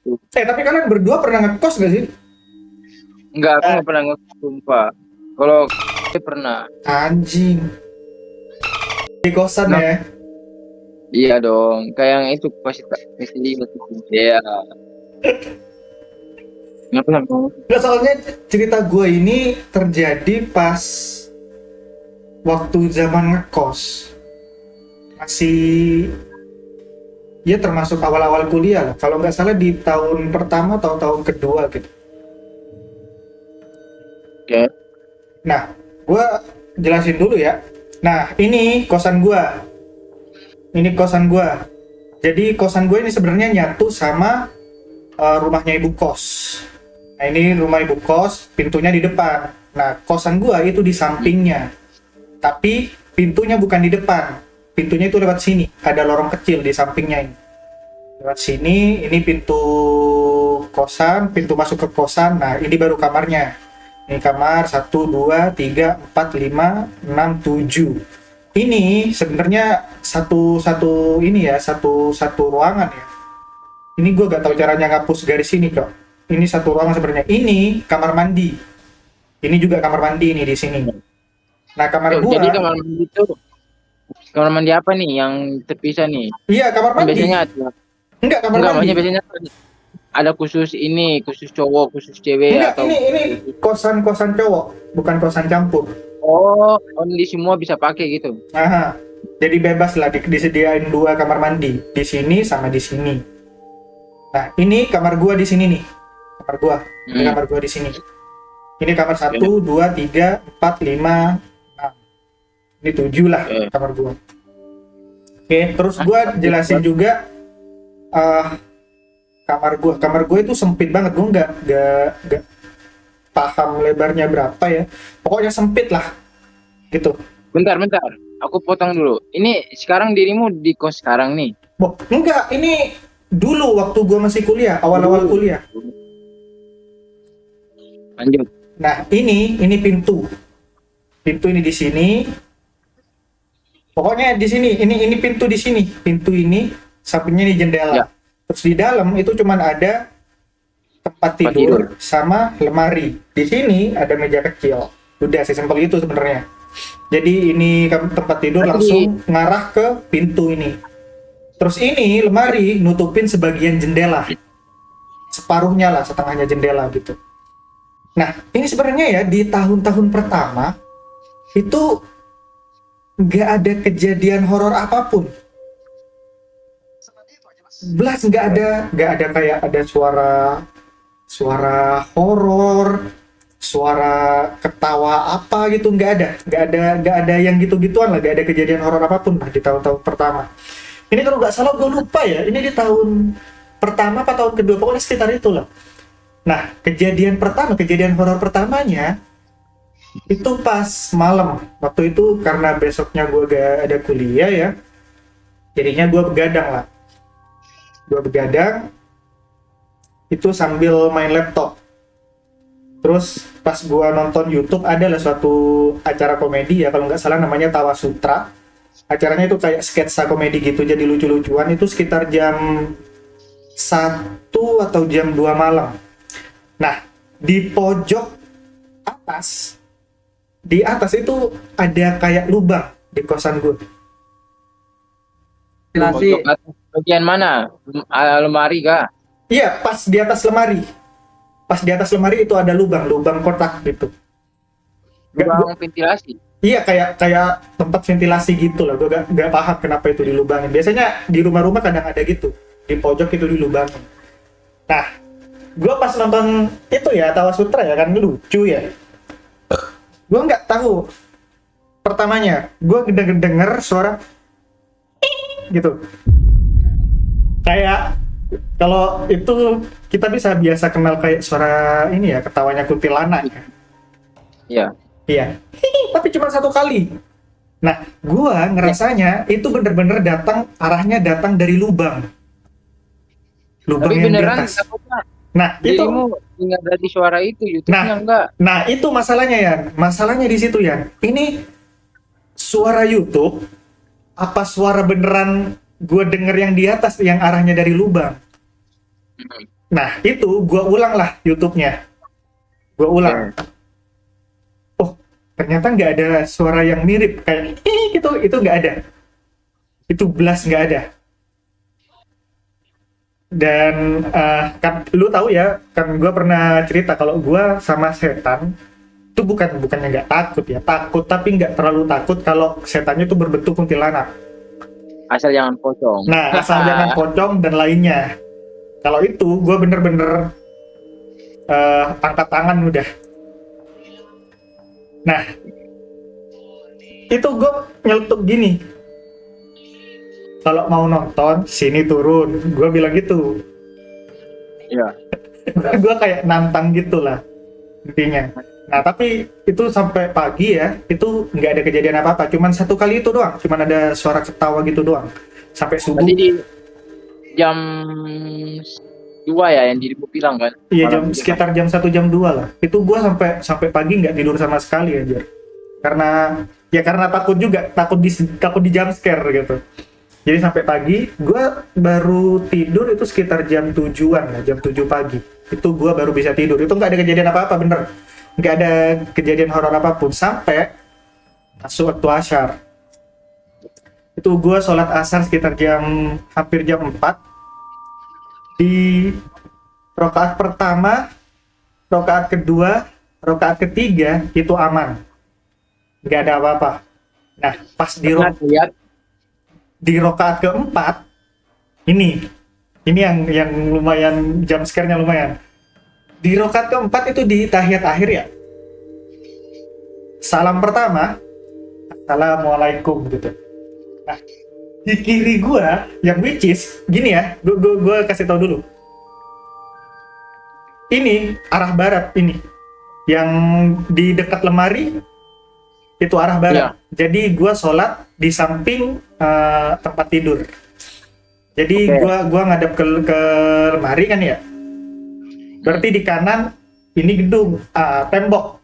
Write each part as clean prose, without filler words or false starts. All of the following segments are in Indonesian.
Tapi kalian berdua pernah ngekos gak sih? Enggak, aku nggak pernah sumpah. Kalau pernah. Anjing. Di kosan Kenapa? ya. Iya dong. Kayak yang itu pasti lihat itu. Ya. Kenapa sama? Nggak, soalnya cerita gue ini terjadi pas waktu zaman ngekos. Masih, ya termasuk awal-awal kuliah lah. Kalau nggak salah di tahun pertama atau tahun kedua gitu. Oke. Nah, gue jelasin dulu ya. Nah, ini kosan gue. Ini kosan gue. Jadi kosan gue ini sebenarnya nyatu sama rumahnya ibu kos. Nah, ini rumah ibu kos, pintunya di depan. Nah, kosan gue itu di sampingnya. Tapi pintunya bukan di depan. Pintunya itu lewat sini. Ada lorong kecil di sampingnya ini. Lewat sini, ini pintu kosan, pintu masuk ke kosan. Nah, ini baru kamarnya. Ini kamar 1, 2, 3, 4, 5, 6, 7. Ini sebenarnya satu ini ya, satu ruangan ya. Ini gue gak tahu caranya ngapus garis ini kok. Ini satu ruangan sebenarnya. Ini kamar mandi. Ini juga kamar mandi ini di sini. Nah, kamar Jadi gua, kamar mandi itu kamar mandi apa nih yang terpisah nih? iya kamar Kan mandi. biasanya ada. Enggak, kamar Enggak, mandi. maksudnya biasanya ada khusus ini, khusus cowok, khusus cewek Enggak, atau ini khusus. kosan-kosan cowok, bukan kosan campur. Oh, only semua bisa pakai gitu. Aha. Jadi bebas lah disediain dua kamar mandi, di sini sama di sini. Nah, ini kamar gua di sini nih. Kamar gua. Ini Hmm. kamar gua di sini. Ini kamar Ya. 1, 2, 3, 4, 5, 6. Ini 7 lah Eh. kamar gua. Oke, terus gua jelasin juga eh kamar gua itu sempit banget. Gua nggak paham lebarnya berapa ya. Pokoknya sempit lah gitu. Bentar, bentar. Aku potong dulu. Ini sekarang dirimu di kos sekarang nih. Boh, enggak, ini dulu waktu gua masih kuliah, awal-awal Dulu. kuliah. Lanjut. Nah, ini pintu. Pintu ini di sini. Pokoknya di sini, ini pintu di sini. Pintu ini sampingnya ini jendela. Ya, Terus di dalam itu cuman ada tempat tempat tidur. tidur sama lemari. Di sini ada meja kecil. Udah sesimpel itu sebenarnya. Jadi ini tempat tidur Berarti langsung ngarah ke pintu ini. Terus ini lemari nutupin sebagian jendela. Separuhnya lah, setengahnya jendela gitu. Nah, ini sebenarnya ya di tahun-tahun pertama itu nggak ada kejadian horor apapun. Belas nggak ada kayak ada suara horor, suara ketawa apa gitu, nggak ada yang gitu-gituan lah, nggak ada kejadian horor apapun lah di tahun-tahun pertama. Ini kalau nggak salah gue lupa ya, ini di tahun pertama apa tahun kedua, pokoknya sekitar itulah. Nah, kejadian horor pertamanya itu pas malam. Waktu itu karena besoknya gue gak ada kuliah ya, jadinya gue begadang lah. Gue begadang itu sambil main laptop. Terus pas gue nonton YouTube adalah suatu acara komedi ya, kalau nggak salah namanya Tawa Sutra. Acaranya itu kayak sketsa komedi gitu, jadi lucu-lucuan. Itu sekitar jam 1 atau jam 2 malam. Nah, di pojok atas, di atas itu ada kayak lubang di kosan gue. pojok atas bagian mana? Lemari kah? Iya, pas di atas lemari. Pas di atas lemari itu ada lubang kotak gitu. Ruang ventilasi. Iya, kayak tempat ventilasi gitu lah. Gue gak paham kenapa itu dilubangin. Biasanya di rumah-rumah kadang ada gitu. Di pojok itu dilubangin. Nah, gue pas nonton itu ya, Tawa Sutra ya kan, lucu ya. Gue nggak tahu. Pertamanya, gue denger suara gitu. Kayak kalau itu kita biasa kenal kayak suara ini ya, ketawanya kuntilanak ya. Iya. Iya. Tapi cuma satu kali. Nah, gua ngerasanya itu bener-bener arahnya datang dari lubang. Lubang Tapi yang di beneran atas. takutnya Nah, itu. dirimu dengar dari suara itu, YouTube-nya Nah, enggak. nah itu masalahnya ya. Masalahnya di situ ya. Ini suara YouTube apa suara beneran gua denger yang di atas yang arahnya dari lubang? Nah itu gue ulang lah YouTube-nya, gue ulang. Oh ternyata nggak ada suara yang mirip kayak gitu, itu nggak ada, itu belas nggak ada. Dan kan lu tahu ya, kan gue pernah cerita kalau gue sama setan itu bukannya nggak takut ya, takut tapi nggak terlalu takut kalau setannya itu berbentuk kuntilanak. Asal jangan pocong. Nah asal jangan pocong dan lainnya. Kalau itu gue bener-bener angkat tangan udah. Nah itu gue nyeletuk gini, kalau mau nonton sini turun, gue bilang gitu. Iya. Gue kayak nantang gitulah intinya. Nah tapi itu sampai pagi ya, itu nggak ada kejadian apa-apa, cuman satu kali itu doang, cuman ada suara ketawa gitu doang sampai subuh. Tadi di jam 2 ya yang dirimu bilang kan? Iya Malam itu, sekitar jam 1 jam 2 lah. Itu gue sampai pagi nggak tidur sama sekali aja. Karena takut juga, takut di jump scare gitu. Jadi sampai pagi gue baru tidur itu sekitar jam 7-an lah, jam 7 pagi. Itu gue baru bisa tidur. Itu nggak ada kejadian apa-apa bener. Nggak ada kejadian horor apapun sampai masuk waktu asyar. Itu gue sholat asar sekitar hampir jam 4. Di rokaat pertama, rokaat kedua, rokaat ketiga itu aman, nggak ada apa-apa. Nah pas di rokaat keempat ini yang lumayan jump scare-nya lumayan. Di rokaat keempat itu di tahiyat akhir ya, salam pertama assalamualaikum gitu. Nah di kiri gua yang which is gini ya, gua kasih tahu dulu. Ini arah barat, ini yang di dekat lemari itu arah barat. Iya. Jadi gua sholat di samping tempat tidur. Jadi gua ngadep ke lemari kan ya. Berarti di kanan ini gedung, tembok.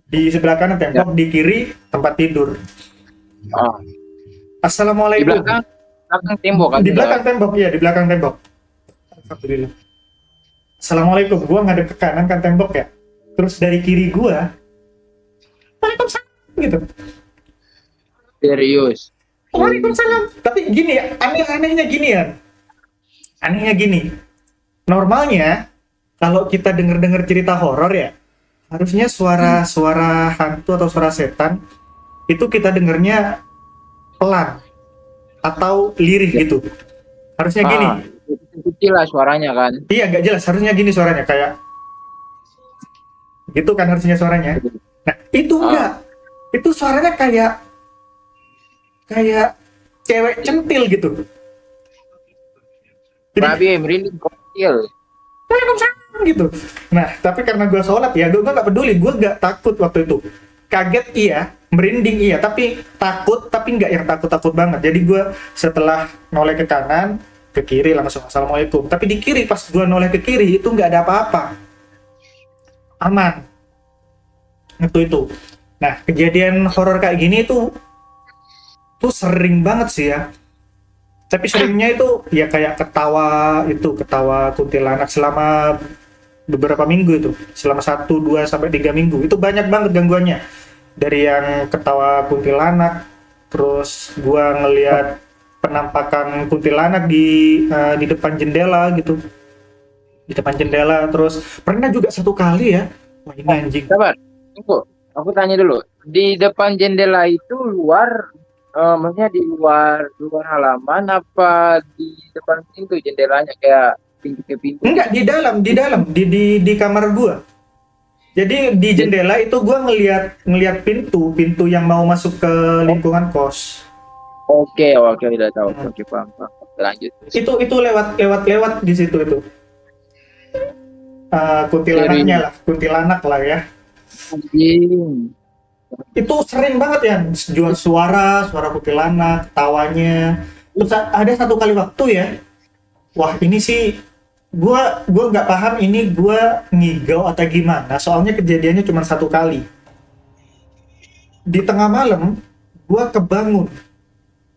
Di sebelah kanan tembok, di kiri tempat tidur. Di Assalamualaikum. belakang tembok kan? Di belakang tembok, iya di belakang tembok. Alhamdulillah. Assalamualaikum, gua ngadep ke kanan kan tembok ya. Terus dari kiri gua, Waalaikumsalam gitu. Serius. Waalaikumsalam. Tapi gini ya, anehnya gini ya. Anehnya gini. Normalnya kalau kita denger cerita horor ya, harusnya suara hantu atau suara setan itu kita dengernya pelan atau lirih gitu. Harusnya gini. Kecil lah suaranya kan. Iya, nggak jelas. Harusnya gini suaranya, kayak gitu kan harusnya suaranya. Nah, itu enggak. Itu suaranya kayak cewek centil gitu. Babi merinding kecil. Waalaikumsalam gitu. Nah, tapi karena gue sholat ya, gue nggak peduli. Gue nggak takut waktu itu. Kaget iya, merinding iya, tapi takut, tapi nggak yang takut-takut banget. Jadi gue setelah noleh ke kanan, ke kiri langsung assalamualaikum. Tapi di kiri pas gue noleh ke kiri itu nggak ada apa-apa, aman. Itu. Nah kejadian horor kayak gini tuh sering banget sih ya. Tapi seringnya itu ya kayak ketawa kuntilanak selama beberapa minggu itu, selama 1, 2 sampai 3 minggu itu banyak banget gangguannya. Dari yang ketawa kuntilanak, terus gua ngelihat penampakan kuntilanak di depan jendela gitu, di depan jendela. Terus pernah juga satu kali ya, wah ini anjing. Sabar, tunggu. Aku tanya dulu. Di depan jendela itu luar, maksudnya di luar halaman apa di depan pintu jendelanya kayak pintu ke pintu? Enggak, di dalam di kamar gua. Jadi di jendela itu gua ngelihat pintu yang mau masuk ke lingkungan kos. Oke, udah tahu. Oke, paham. Lanjut. Itu lewat di situ itu. Kuntilanak lah ya. Anjing. Itu sering banget ya, jual suara kuntilanak, tawanya. Terus ada satu kali waktu ya, wah ini sih gua nggak paham ini gua ngigau atau gimana, soalnya kejadiannya cuma satu kali. Di tengah malam gua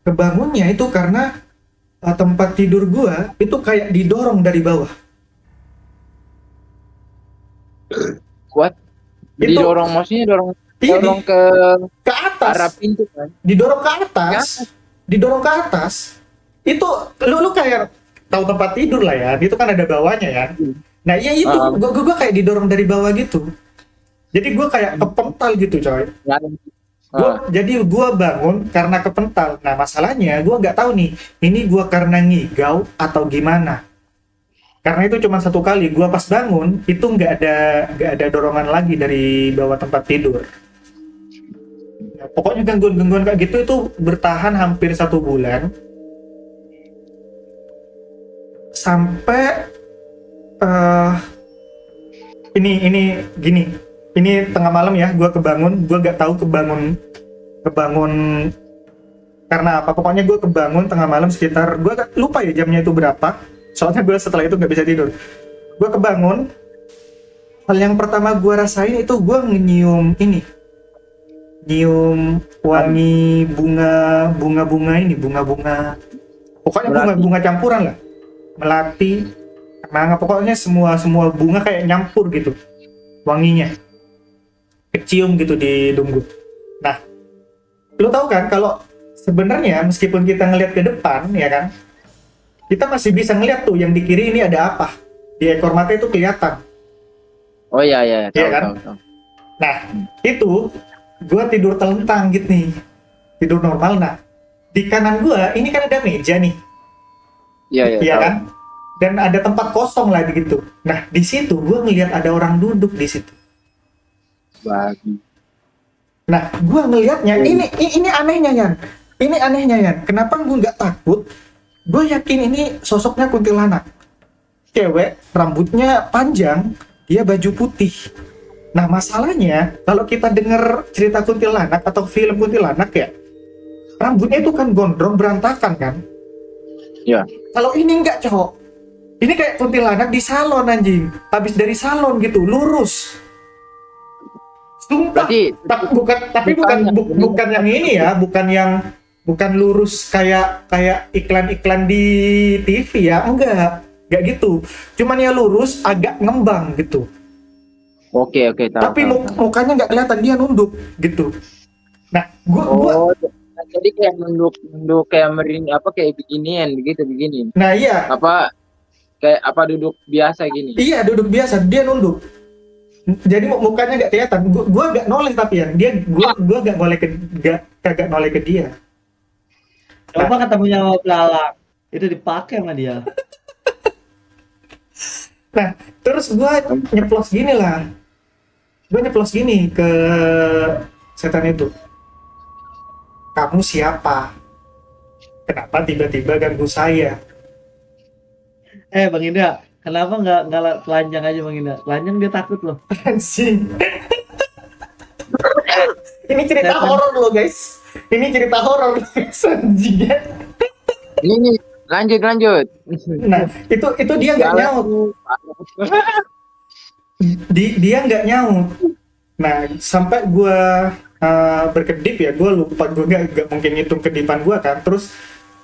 kebangunnya itu karena tempat tidur gua itu kayak didorong dari bawah. kuat. Itu Didorong, maksudnya dorong iya dorong ke ke arah atas, pintu kan. didorong ke Ya, atas, didorong ke atas. Itu lu kayak tahu tempat tidur lah ya, itu kan ada bawahnya ya. Nah iya itu, ah, gua kayak didorong dari bawah gitu. Jadi gua kayak kepental gitu coy. ya, Jadi gua bangun karena kepental. Nah masalahnya gua nggak tahu nih, ini gua karena ngigau atau gimana. Karena itu cuma satu kali. Gua pas bangun itu nggak ada dorongan lagi dari bawah tempat tidur. Nah, pokoknya gangguan-gangguan kayak gitu itu bertahan hampir 1 bulan. Sampai eh ini gini. Ini tengah malam ya, gua kebangun. Gua nggak tahu kebangun karena apa. Pokoknya gue kebangun tengah malam sekitar, gue lupa ya jamnya itu berapa, soalnya gue setelah itu nggak bisa tidur. Gue kebangun, hal yang pertama gue rasain itu gue nyium wangi bunga ini, bunga pokoknya bunga campuran lah, melati, kenanga, pokoknya semua bunga kayak nyampur gitu wanginya, kecium gitu di dunggu. Nah, lu tahu kan kalau sebenarnya meskipun kita ngelihat ke depan ya kan, kita masih bisa ngelihat tuh yang di kiri ini ada apa, di ekor mata itu kelihatan. oh iya, Iya tahu, kan? tahu. Nah itu gue tidur telentang gitu nih, tidur normal. Nah di kanan gue ini kan ada meja nih, Iya, iya tahu. kan, dan ada tempat kosong lagi gitu. Nah di situ gue ngelihat ada orang duduk di situ. Babi. Nah gue ngelihatnya, ini anehnya Yan, ini anehnya Yan, kenapa gue nggak takut? Gue yakin ini sosoknya kuntilanak, cewek, rambutnya panjang, dia baju putih. Nah masalahnya kalau kita dengar cerita kuntilanak atau film kuntilanak ya, rambutnya itu kan gondrong berantakan kan. Iya. Kalau ini enggak cowok, ini kayak kuntilanak di salon anjing, habis dari salon gitu, lurus. Sumpah. Berarti Bukan yang ini ya, bukan lurus kayak iklan-iklan di TV ya, enggak gitu. Cuman ya lurus agak ngembang gitu. oke, tahu. Tapi mukanya nggak kelihatan, dia nunduk gitu. Nah, gua Jadi kayak nunduk kayak merini apa kayak beginian begini. nah iya, Apa kayak apa duduk biasa gini. iya duduk biasa, dia nunduk. Jadi mukanya nggak kelihatan. Gua nggak noleh tapi ya, gua nggak noleh kagak noleh ke dia. Coba ketemunya sama belalang, itu dipakai sama dia. Nah, terus gua nyeplos gini lah. Gua nyeplos gini ke setan itu. Kamu siapa? Kenapa tiba-tiba ganggu saya? Bang Indra, kenapa nggak telanjang aja Bang Indra? Telanjang dia takut loh. Anjing. Ini cerita Setan. horor loh guys. Ini cerita horor guys. Anjing. Ini lanjut. Nah, itu dia nggak nyaut. Dia nggak nyaut. Nah, sampai gue berkedip ya, gue lupa, gue nggak mungkin ngitung kedipan gue kan. Terus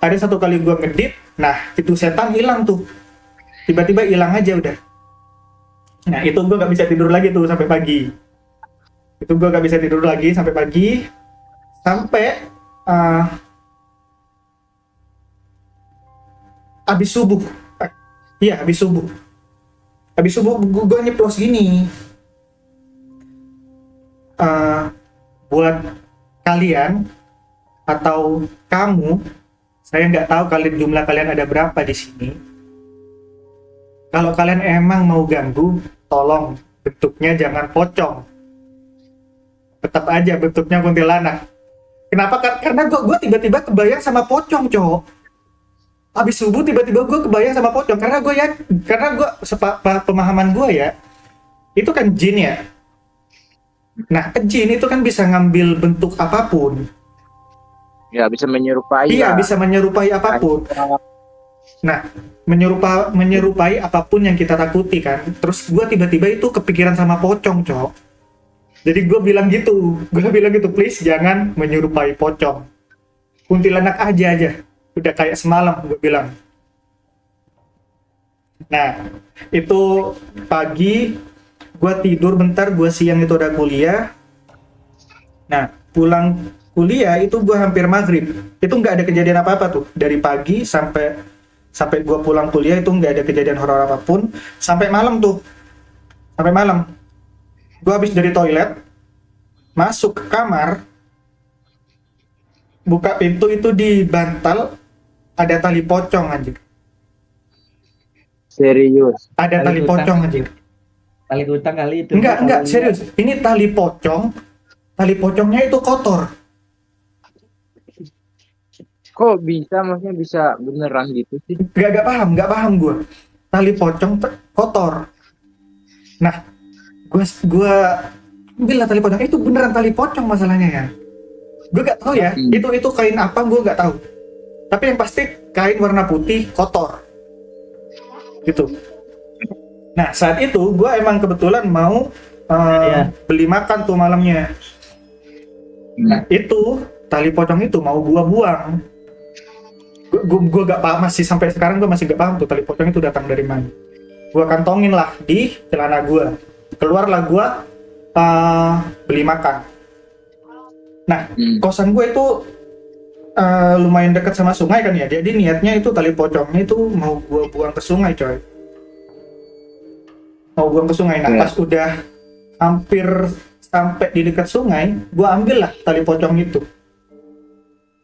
ada satu kali gue ngedip, nah itu setan hilang tuh, tiba-tiba hilang aja udah. Nah itu gue nggak bisa tidur lagi tuh sampai pagi. Itu gue nggak bisa tidur lagi sampai pagi, sampai habis subuh. Iya habis subuh. Habis subuh gue nyeplos gini. Buat kalian atau kamu, saya nggak tahu jumlah kalian ada berapa di sini. Kalau kalian emang mau ganggu, tolong bentuknya jangan pocong. Tetap aja bentuknya kuntilanak. Kenapa? Karena gue tiba-tiba kebayang sama pocong, cowok. Habis subuh tiba-tiba gue kebayang sama pocong. Karena gue pemahaman gue ya, itu kan jin ya. Nah, jin itu kan bisa ngambil bentuk apapun. Ya bisa menyerupai. Iya, lah. bisa menyerupai apapun. Nah, menyerupai apapun yang kita takuti kan. Terus gue tiba-tiba itu kepikiran sama pocong, cok. Jadi gue bilang gitu, please jangan menyerupai pocong. Kuntilanak aja. Udah kayak semalam gue bilang. Nah, itu pagi Gue tidur bentar, gue siang itu udah kuliah. Nah, pulang kuliah itu gue hampir maghrib. Itu nggak ada kejadian apa-apa tuh. Dari pagi sampai gue pulang kuliah itu nggak ada kejadian horor apapun. Sampai malam tuh. Sampai malam. Gue habis dari toilet, masuk ke kamar, buka pintu itu di bantal ada tali pocong anjir. Serius. Ada tali Tali pocong utang. anjir. Tali utang kali itu. Enggak, serius. Ini tali pocong. Tali pocongnya itu kotor. Kok bisa, maksudnya bisa beneran gitu sih? Gak paham gue. Tali pocong kotor. Nah, gue bilang tali pocong itu beneran tali pocong masalahnya ya. Gue gak tahu ya. Itu kain apa gue gak tahu. Tapi yang pasti kain warna putih kotor. Gitu. Nah, saat itu gue emang kebetulan mau beli makan tuh malamnya. Nah, itu tali pocong itu mau gue buang. Gue gak paham, masih sampai sekarang gue masih gak paham tuh tali pocong itu datang dari mana. Gue kantongin lah di celana gue. Keluarlah gue beli makan. Nah, kosan gue itu lumayan dekat sama sungai kan ya. Jadi niatnya itu tali pocongnya itu mau gue buang ke sungai, coy. Mau buang ke sungai. Nah, pas udah hampir sampai di dekat sungai, gue ambil lah tali pocong itu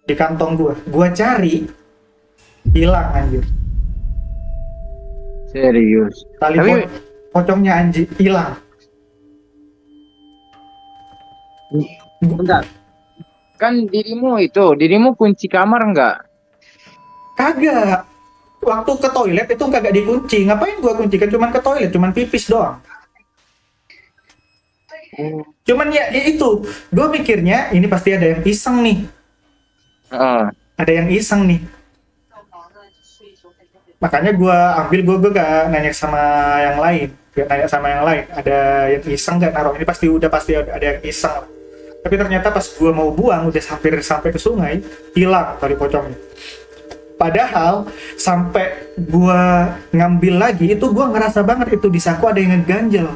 di kantong gue. Gue cari, hilang anjir. Serius. Tali Tapi- pocongnya anjir hilang. Bentar. Kan dirimu kunci kamar enggak? Kagak. Waktu ke toilet itu kagak dikunci. Ngapain gua kunci? Kan cuman ke toilet, cuman pipis doang. Cuman ya itu, gua mikirnya ini pasti ada yang iseng nih. Ada yang iseng nih. Makanya gua gak nanya sama yang lain. Gak nanya sama yang lain. Ada yang iseng gak naruh? Ini pasti ada yang iseng. Tapi ternyata pas gua mau buang, udah hampir sampai ke sungai, hilang tali pocongnya. Padahal sampai gua ngambil lagi itu gua ngerasa banget itu di saku ada yang ngeganjel.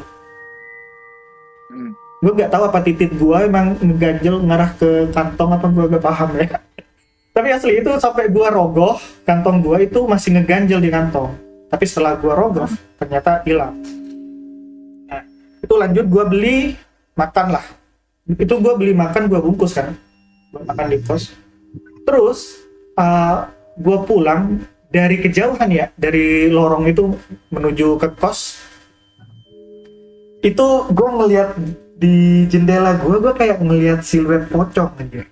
Gua nggak tahu apa titik gua emang ngeganjel ngarah ke kantong apa gua gak paham ya. Tapi asli itu sampai gua rogoh kantong gua itu masih ngeganjel di kantong. Tapi setelah gua rogoh ternyata hilang. Nah, itu lanjut gua beli makan lah. Itu gua beli makan gua bungkus kan. Gua makan di kos. Terus gue pulang dari kejauhan ya, dari lorong itu menuju ke kos. Itu gue ngelihat di jendela gue kayak ngelihat siluet pocong aja.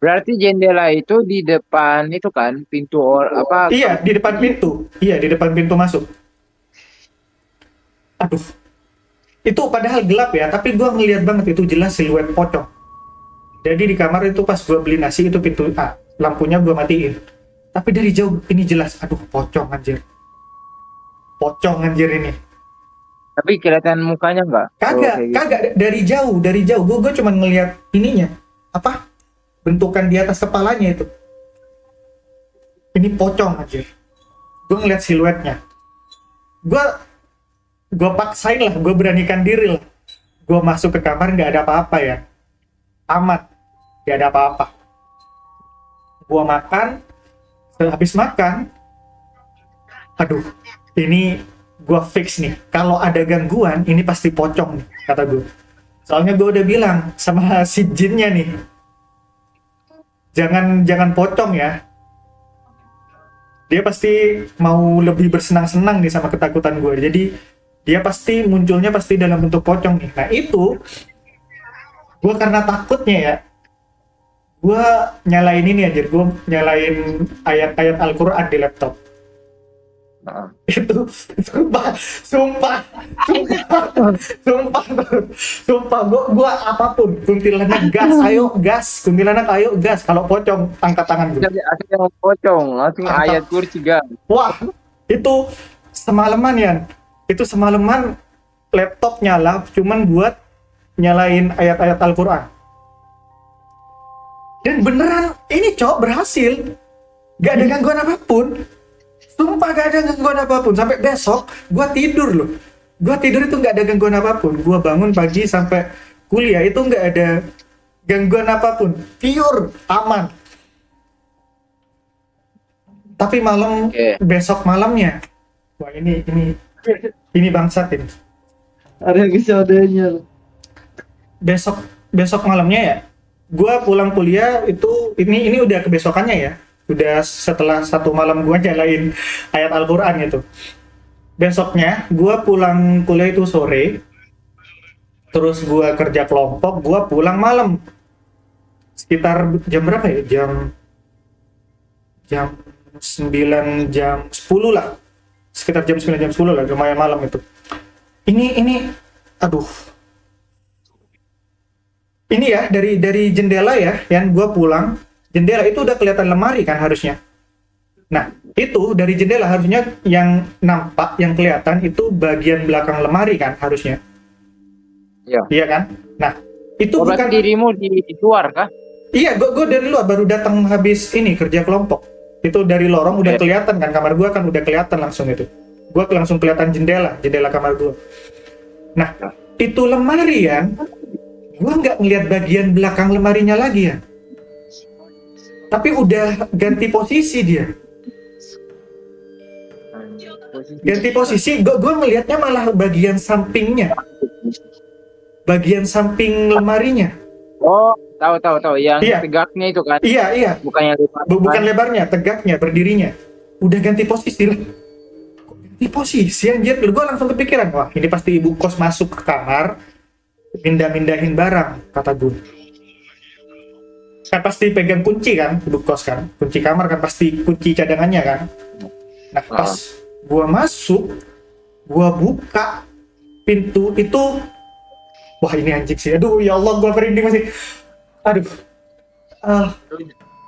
Berarti jendela itu di depan itu kan pintu apa? Iya, di depan pintu. Iya, di depan pintu masuk. Aduh. Itu padahal gelap ya, tapi gue ngelihat banget itu jelas siluet pocong. Jadi di kamar itu pas gue beli nasi itu pintu lampunya gue matiin. Tapi dari jauh ini jelas, aduh pocong anjir. Pocong anjir ini. Tapi kelihatan mukanya enggak? Kagak dari jauh. Gue cuma ngelihat ininya. Apa? Bentukan di atas kepalanya itu. Ini pocong anjir. Gue ngelihat siluetnya. Gue paksain lah, gue beranikan diri lah. Gue masuk ke kamar nggak ada apa-apa ya. Amat, gak ada apa-apa. Gua makan, habis makan, aduh, ini gua fix nih. Kalau ada gangguan, ini pasti pocong nih, kata gue. Soalnya gue udah bilang sama si jinnya nih, jangan pocong ya. Dia pasti mau lebih bersenang-senang nih sama ketakutan gue. Jadi dia pasti munculnya pasti dalam bentuk pocong nih. Nah itu gue karena takutnya ya, gue nyalain ini aja, gue nyalain ayat-ayat Al-Quran di laptop. Itu sumpah, gue apapun, kuntilanak gas, ayo gas, kalau pocong angkat tangan gue. Akhirnya mau pocong, langsung ayat kursi gas. Wah, itu semalaman laptop nyala, cuman buat nyalain ayat-ayat Al-Quran. Dan beneran ini berhasil, gak ada gangguan apapun. Sumpah gak ada gangguan apapun. Sampai besok gue tidur loh. Gue tidur itu gak ada gangguan apapun. Gue bangun pagi sampai kuliah itu gak ada gangguan apapun. Pure aman. Tapi malam besok malamnya, wah ini bangsat ini. Ada episodenya. Besok malamnya ya, gue pulang kuliah itu ini udah kebesokannya ya. Udah setelah satu malam gue nyalain ayat Al-Quran itu. Besoknya gue pulang kuliah itu sore, terus gue kerja kelompok, gue pulang malam sekitar jam berapa ya, jam 9 jam 10 lah, sekitar jam 9 jam 10 lah, lumayan malam itu. Ini aduh, ini ya dari jendela ya, yang gue pulang jendela itu udah kelihatan lemari kan harusnya. Nah itu dari jendela harusnya yang nampak, yang kelihatan itu bagian belakang lemari kan harusnya. Iya kan. Nah itu bukan dirimu di luar kah? Iya, gue dari luar baru datang habis ini kerja kelompok. Itu dari lorong udah kelihatan kan, kamar gue kan udah kelihatan langsung itu. Gue langsung kelihatan jendela kamar gue. Nah, itu lemari ya. Gue nggak ngelihat bagian belakang lemarinya lagi ya. Tapi udah ganti posisi dia. Ganti posisi, gue ngelihatnya malah bagian sampingnya. Bagian samping lemarinya. Oh, tahu yang tegaknya itu kan? Iya. Bukannya lebar. Bukan lebarnya, tegaknya, berdirinya. Udah ganti posisi lah. Ganti posisi anjir, gue langsung kepikiran, wah ini pasti ibu kos masuk ke kamar, mindahin barang, kata gue. Kan pasti pegang kunci kan, ibu kos kan, kunci kamar kan pasti kunci cadangannya kan. Nah pas gue masuk, gue buka pintu itu, wah ini anjing sih, aduh ya Allah gue merinding masih. Aduh,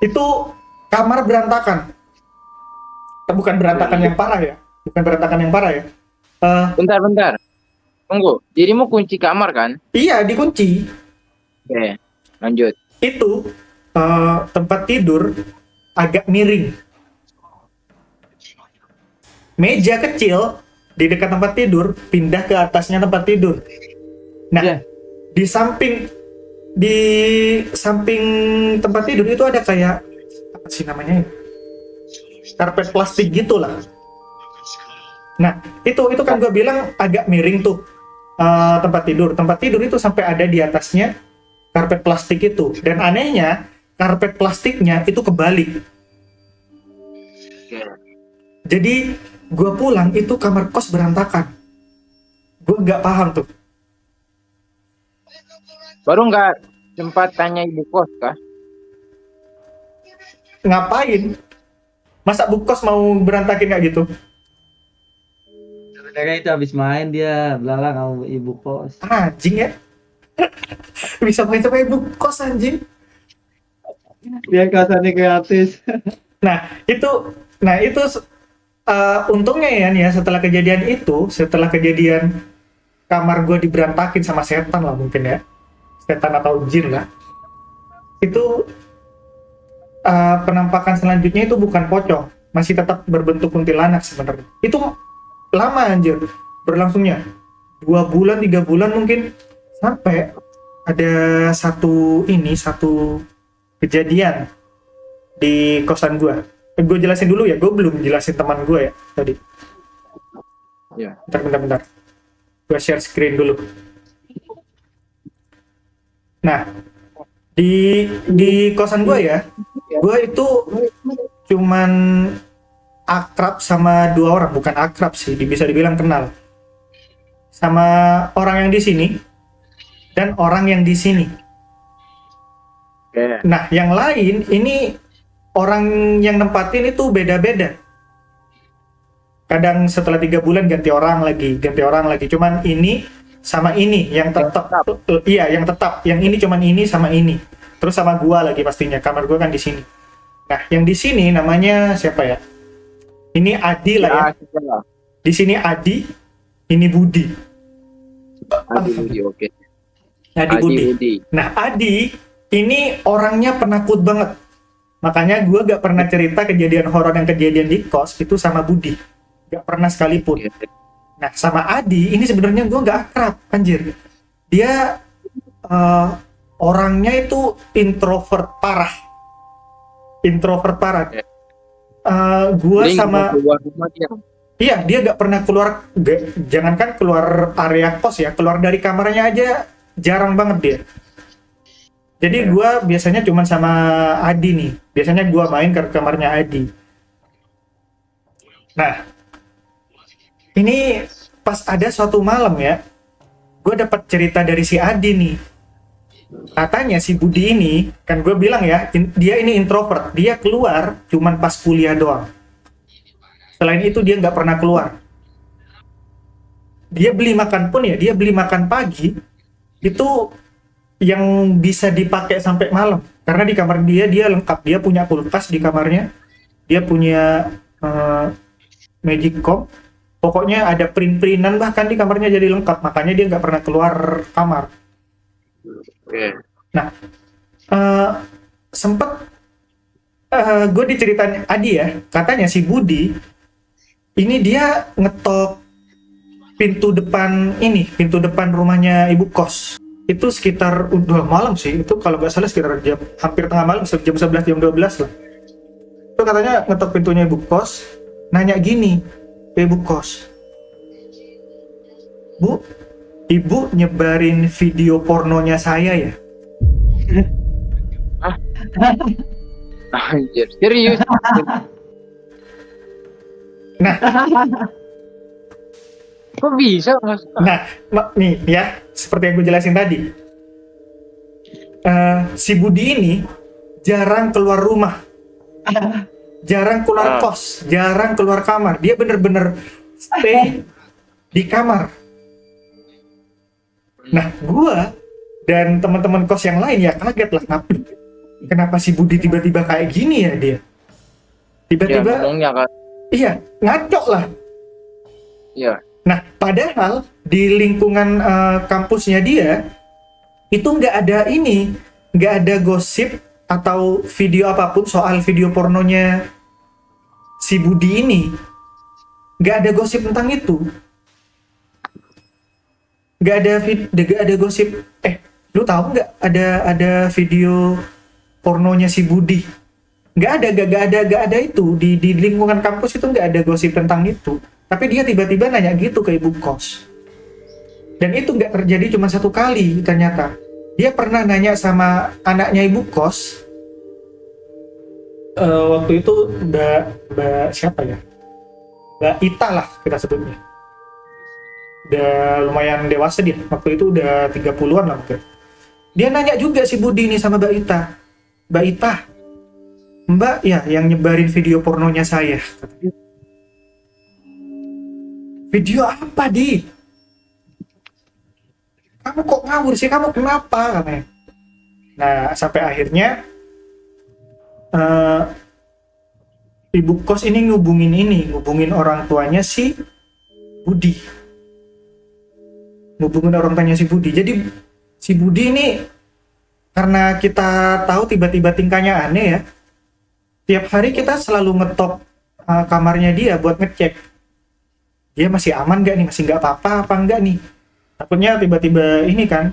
itu kamar berantakan. Bukan berantakan yang parah ya, Bentar, tunggu, dirimu kunci kamar kan? Iya, dikunci. Oke, lanjut. Itu tempat tidur agak miring. Meja kecil di dekat tempat tidur pindah ke atasnya tempat tidur. Nah, di samping tempat tidur itu ada kayak apa sih namanya? Karpet plastik gitulah. Nah, itu kan gue bilang agak miring tuh tempat tidur. Tempat tidur itu sampai ada di atasnya karpet plastik itu. Dan anehnya karpet plastiknya itu kebalik. Jadi gue pulang itu kamar kos berantakan. Gue nggak paham tuh. Baru nggak sempat tanya ibu kos kah? Ngapain? Masa bu kos mau berantakin kayak gitu? Sebenarnya itu habis main dia belalang sama ibu kos. Anjing ya. Bisa main sama ibu kos anjing. Dia kosannya gratis. Nah itu untungnya ya setelah kejadian kamar gue diberantakin sama setan lah mungkin ya, setan atau jin lah. Itu penampakan selanjutnya itu bukan pocong, masih tetap berbentuk kuntilanak sebenarnya. Itu lama anjir berlangsungnya, 2 bulan 3 bulan mungkin, sampai ada satu kejadian di kosan gue. Gue jelasin dulu ya, gue belum jelasin teman gue ya tadi. Ya. Bentar. Gue share screen dulu. Nah, di kosan gue ya, gue itu cuman akrab sama 2 orang, bukan akrab sih, bisa dibilang kenal. Sama orang yang di sini dan orang yang di sini. Nah, yang lain ini orang yang nempatin itu beda-beda. Kadang setelah 3 bulan ganti orang lagi. Cuman ini sama ini yang tetap. Iya, yang tetap. Yang ini cuman ini sama ini. Terus sama gua lagi pastinya. Kamar gua kan di sini. Nah, yang di sini namanya siapa ya? Ini Adi lah ya. Di sini Adi, ini Budi. Adi Budi, oke. Adi Budi. Nah, Adi ini orangnya penakut banget. Makanya gue gak pernah cerita kejadian horor yang kejadian di kos itu sama Budi, gak pernah sekalipun. Nah sama Adi ini sebenarnya gue gak akrab, anjir. Dia orangnya itu introvert parah. Gue Paling sama mau keluar rumah dia. iya, dia gak pernah keluar, jangankan keluar area kos ya, keluar dari kamarnya aja jarang banget dia. Jadi gua biasanya cuma sama Adi nih, biasanya gua main ke kamarnya Adi. Nah, ini pas ada suatu malam ya, gua dapat cerita dari si Adi nih. Katanya si Budi ini, kan gue bilang ya, dia ini introvert, dia keluar cuman pas kuliah doang. Selain itu dia nggak pernah keluar. Dia beli makan pun ya, dia beli makan pagi itu yang bisa dipakai sampai malam. Karena di kamar dia lengkap, dia punya kulkas di kamarnya, dia punya Magic Com. Pokoknya ada print-printan bahkan di kamarnya jadi lengkap, makanya dia nggak pernah keluar kamar. Nah, sempet gue diceritain Adi ya, katanya si Budi ini dia ngetok pintu depan rumahnya ibu kos. Itu sekitar udah malam sih, itu kalau nggak salah sekitar hampir tengah malam, jam 11, jam 12 lah. Itu katanya ngetok pintunya ibu kos, nanya gini ke ibu kos, Bu, ibu nyebarin video pornonya saya ya? Anjir, serius. Nah, Kok bisa mas? nah, nih ya, seperti yang gue jelasin tadi, si Budi ini jarang keluar rumah, jarang keluar kos, jarang keluar kamar. Dia bener-bener stay di kamar. Nah, gue dan teman-teman kos yang lain ya kaget lah, kenapa si Budi tiba-tiba kayak gini ya dia? Tiba-tiba, Ya, ngomongnya kan. iya, ngaco lah. Iya. Nah, padahal di lingkungan kampusnya dia itu nggak ada gosip atau video apapun soal video pornonya si Budi ini. Nggak ada gosip tentang itu. Nggak ada gosip. Lu tahu nggak ada video pornonya si Budi? Nggak ada itu di lingkungan kampus itu nggak ada gosip tentang itu. Tapi dia tiba-tiba nanya gitu ke ibu kos. Dan itu nggak terjadi cuma satu kali ternyata. Dia pernah nanya sama anaknya ibu kos. Waktu itu Mbak siapa ya? Mbak Ita lah kita sebutnya. Udah lumayan dewasa dia. Waktu itu udah 30-an lah mungkin. Dia nanya juga si Budi ini sama Mbak Ita. Mbak Ita, Mbak ya yang nyebarin video pornonya saya. Video apa, Di? Kamu kok ngawur sih? Kamu kenapa? Katanya. Nah, sampai akhirnya ibu kos ini ngubungin orang tuanya si Budi. Ngubungin orang tuanya si Budi. Jadi si Budi ini karena kita tahu tiba-tiba tingkahnya aneh ya. Tiap hari kita selalu ngetok kamarnya dia buat ngecek. Dia masih aman nggak nih, masih nggak apa enggak nih, takutnya tiba-tiba ini kan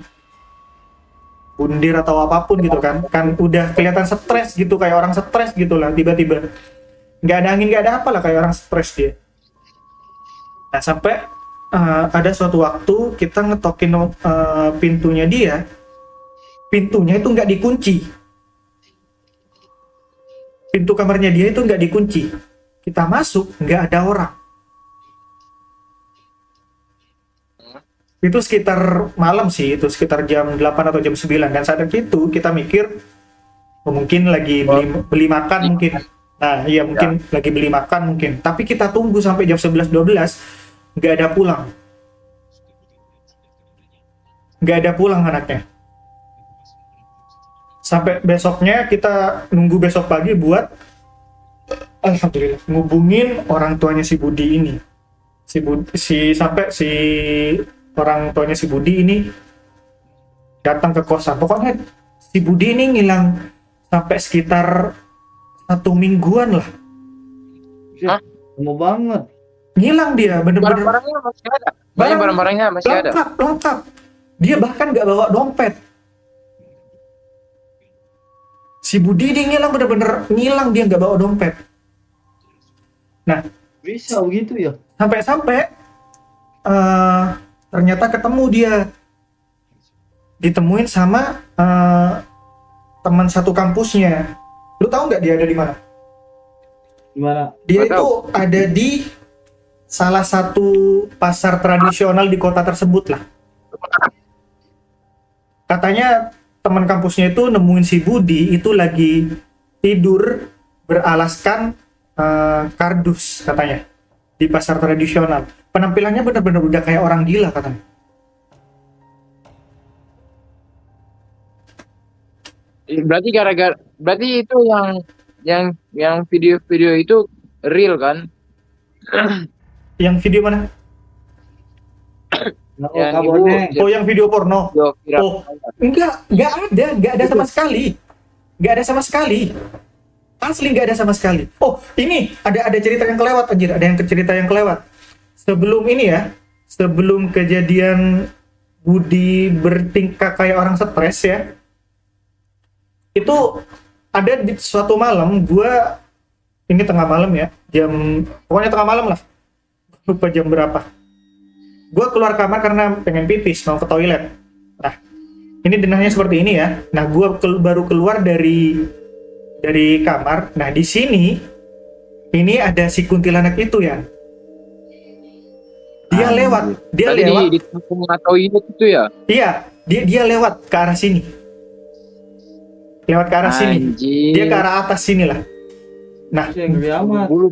bundir atau apapun gitu kan udah kelihatan stres gitu, kayak orang stres gitu lah, tiba-tiba nggak ada angin nggak ada apa lah, kayak orang stres dia. Nah sampai ada suatu waktu kita ngetokin pintunya dia, pintunya itu nggak dikunci, pintu kamarnya dia itu nggak dikunci, kita masuk nggak ada orang. Itu sekitar malam sih, itu sekitar jam 8 atau jam 9, dan saat itu kita mikir mungkin lagi beli makan mungkin. Nah iya mungkin lagi beli makan mungkin, tapi kita tunggu sampai jam 11-12 nggak ada pulang anaknya. Sampai besoknya kita nunggu besok pagi buat alhamdulillah ngubungin orang tuanya si Budi ini. Sampai si orang tuanya si Budi ini datang ke kosan. Pokoknya si Budi ini ngilang sampai sekitar 1 mingguan lah. Hah? Lama banget. Ngilang dia, bener-bener Barang-barangnya masih ada. Barang- Barang-barangnya masih ada. lengkap. Dia bahkan nggak bawa dompet. Si Budi ini ngilang, bener-bener ngilang, dia nggak bawa dompet. Nah, Bisa begitu ya? sampai-sampai ternyata ketemu dia, ditemuin sama teman satu kampusnya. Lu tahu nggak dia ada di mana? Gimana? Dia Nggak itu ada di salah satu pasar tradisional di kota tersebut lah. Katanya teman kampusnya itu nemuin si Budi itu lagi tidur beralaskan kardus katanya di pasar tradisional. Penampilannya benar-benar udah kayak orang gila katanya. Berarti itu yang video-video itu real kan? Yang video mana? Nah, Yang Kak ibu Boneng. Oh, yang video porno. video viral. Oh, nggak ada sama sekali. Nggak ada sama sekali. Asli nggak ada sama sekali. Oh, ini ada cerita yang kelewat anjir, ada yang cerita yang kelewat. Sebelum ini ya, sebelum kejadian Budi bertingkah kayak orang stres ya. Itu ada di suatu malam gua, ini tengah malam ya, pokoknya tengah malam lah. Lupa jam berapa. Gua keluar kamar karena pengen pipis, mau ke toilet. Nah, ini denahnya seperti ini ya. Nah, gua baru keluar dari kamar. Nah, di sini ini ada si kuntilanak itu ya. Dia lewat Tadi di kampung atau ini itu ya? Iya, dia lewat ke arah sini. Lewat ke arah sini. Anjir. Dia ke arah atas sini lah. Nah, Yang gede amat. Bulu.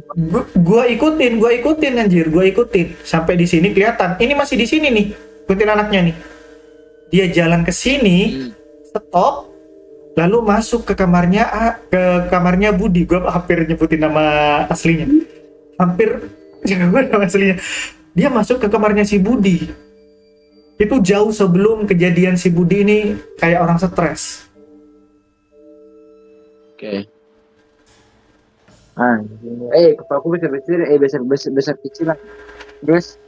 gua ikutin anjir, gua ikutin sampai di sini kelihatan. Ini masih di sini nih, kuntilanaknya nih. Dia jalan ke sini, stop, lalu masuk ke kamarnya Budi. Gua hampir nyebutin nama aslinya. Hampir nama aslinya. Dia masuk ke kamarnya si Budi. Itu jauh sebelum kejadian si Budi ini kayak orang stres. Oke. Kepalaku besar kecil lah. Terus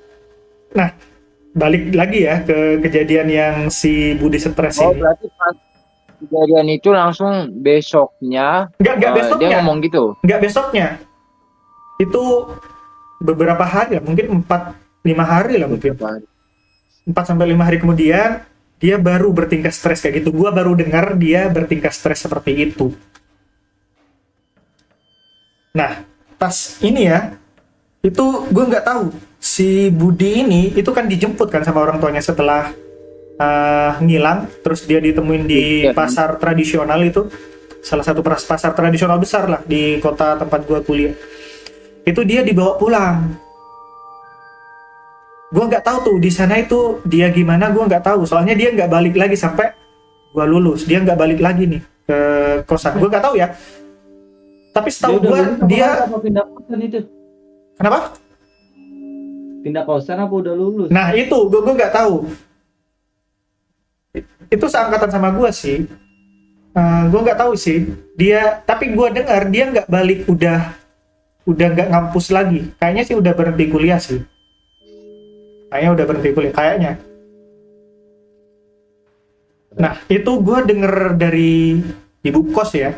Balik lagi ya ke kejadian yang si Budi stres ini. berarti pas kejadian itu langsung besoknya Nggak besoknya. dia ngomong gitu. Nggak besoknya. Itu beberapa hari lah, mungkin 4-5 hari lah mungkin. 4-5 hari kemudian dia baru bertingkah stres kayak gitu. Gua baru dengar dia bertingkah stres seperti itu. Nah, pas ini ya, itu gue nggak tahu si Budi ini itu kan dijemput kan sama orang tuanya setelah ngilang, terus dia ditemuin di Iya. pasar tradisional itu, salah satu pasar tradisional besar lah di kota tempat gue kuliah. Itu dia dibawa pulang. Gue nggak tahu tuh di sana itu dia gimana, gue nggak tahu. Soalnya dia nggak balik lagi sampai gue lulus. Dia nggak balik lagi nih ke kosan. Gue nggak tahu ya. Tapi setahu gue dia apa pindah kosan itu? kenapa? Pindah kosan apa udah lulus? Nah itu gue nggak tahu. Itu seangkatan sama gue sih. Gue nggak tahu sih. Dia, tapi gue dengar dia nggak balik, udah nggak ngampus lagi. Kayaknya sih udah berhenti kuliah sih. Kayaknya udah berhenti kuliah. Kayaknya. Nah itu gue denger dari ibu kos ya.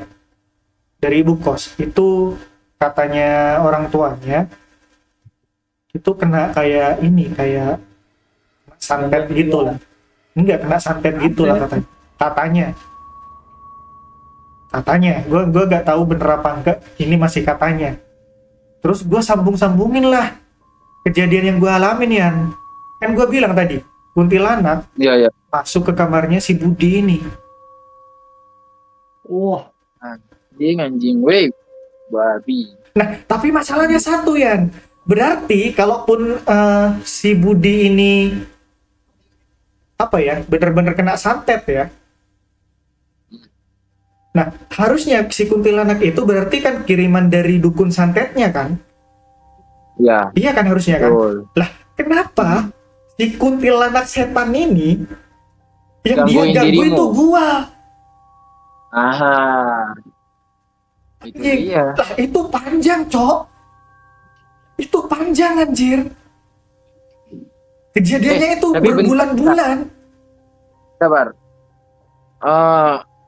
Dari ibu kos itu katanya orang tuanya itu kena kayak ini, kayak santet gitu lah. Enggak, kena santet gitu lah katanya. Gue nggak tahu bener apa enggak, ini masih katanya. Terus gue sambungin lah kejadian yang gue alamin ya. Kan gue bilang tadi kuntilanak Iya. masuk ke kamarnya si Budi ini. Wah, Anjing, weh, babi. Nah, tapi masalahnya satu ya. Berarti kalaupun si Budi ini apa ya, benar-benar kena santet ya. Nah, harusnya si kuntilanak itu berarti kan kiriman dari dukun santetnya kan? Ya, Iya kan harusnya kan? betul. Lah, kenapa si kuntilanak setan ini yang dia Gangguin ganggu dirimu. itu gua? Aha. Itu Anjing. dia. Lah itu panjang, Cok. Itu panjang anjir. Kejadiannya itu tapi berbulan-bulan. Sabar.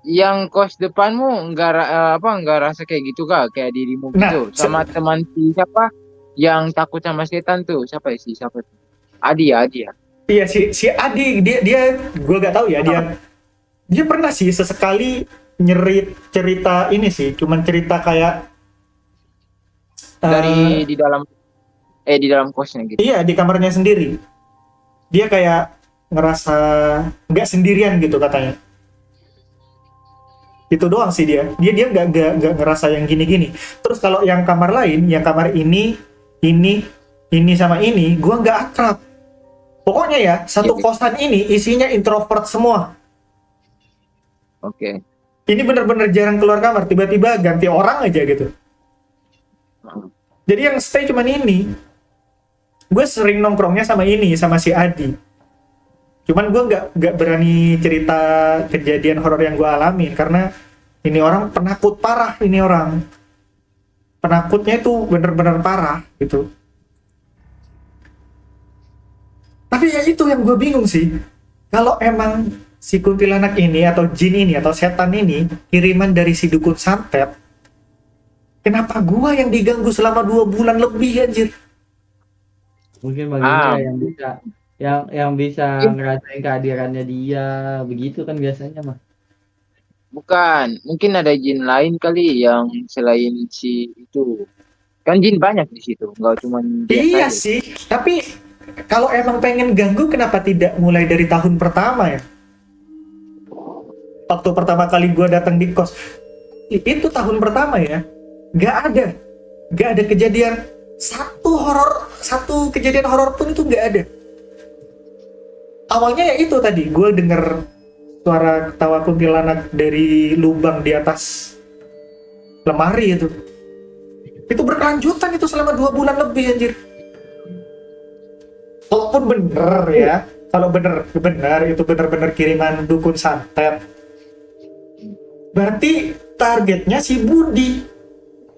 Yang kos depanmu nggak rasa kayak gitu kak, kayak dirimu Nah, gitu, sama teman si siapa yang takut sama setan tuh, siapa ya sih, siapa tuh? Adi ya. iya si Adi dia gue gak tahu ya dia pernah sih sesekali nyerit cerita ini sih, cuman cerita kayak Dari di dalam kosnya gitu. iya di kamarnya sendiri. Dia kayak ngerasa nggak sendirian gitu katanya. Itu doang sih dia nggak ngerasa yang gini-gini. Terus kalau yang kamar lain, yang kamar ini sama ini gua nggak akrab. Pokoknya ya satu kosan ini isinya introvert semua. Oke. Ini bener-bener jarang keluar kamar, tiba-tiba ganti orang aja gitu. Jadi yang stay cuman ini. Gue sering nongkrongnya sama si Adi. Cuman gue nggak berani cerita kejadian horor yang gue alamin karena ini orang penakut parah, ini orang penakutnya itu bener-bener parah gitu. Tapi ya itu yang gue bingung sih, kalau emang si kuntilanak ini atau jin ini atau setan ini kiriman dari si dukun santet, kenapa gue yang diganggu selama 2 bulan lebih anjir? Mungkin bagiannya yang bisa ngerasain kehadirannya dia, begitu kan biasanya mah. Bukan, mungkin ada jin lain kali yang selain si itu. Kan jin banyak di situ, nggak cuma dia Iya saja. sih, tapi kalau emang pengen ganggu kenapa tidak mulai dari tahun pertama ya? Waktu pertama kali gue datang di kos, itu tahun pertama ya, nggak ada kejadian satu kejadian horor pun itu nggak ada. Awalnya ya itu tadi, gue denger suara ketawa kuntilanak dari lubang di atas lemari itu. Itu berkelanjutan itu selama 2 bulan lebih anjir. Walaupun bener ya, kalau bener itu bener-bener kiriman dukun santet, berarti targetnya si Budi,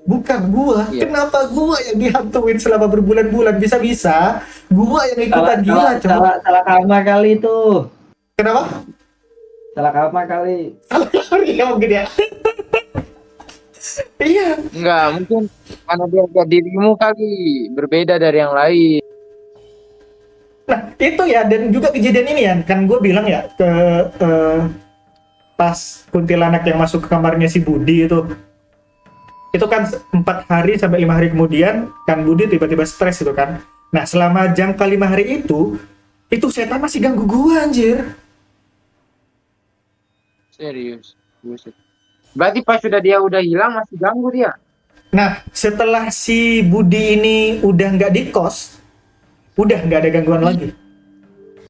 bukan gua. Iya. Kenapa gua yang dihantuin selama berbulan-bulan? Bisa-bisa gua yang ikutan gila, coba. Salah kamar kali itu. Kenapa? Salah kamar kali. Salah ya mungkin ya. Iya. Enggak, mungkin karena dia lihat dirimu kali berbeda dari yang lain. Nah, itu ya, dan juga kejadian ini ya, kan gue bilang ya ke pas kuntilanak yang masuk ke kamarnya si Budi itu kan 4 hari sampai 5 hari kemudian kan Budi tiba-tiba stres itu kan. Nah, selama jangka 5 hari itu setan masih ganggu gue anjir. Serius. Buset. Berarti pas dia udah hilang masih ganggu dia. Nah, setelah si Budi ini udah nggak di kos, udah nggak ada gangguan lagi.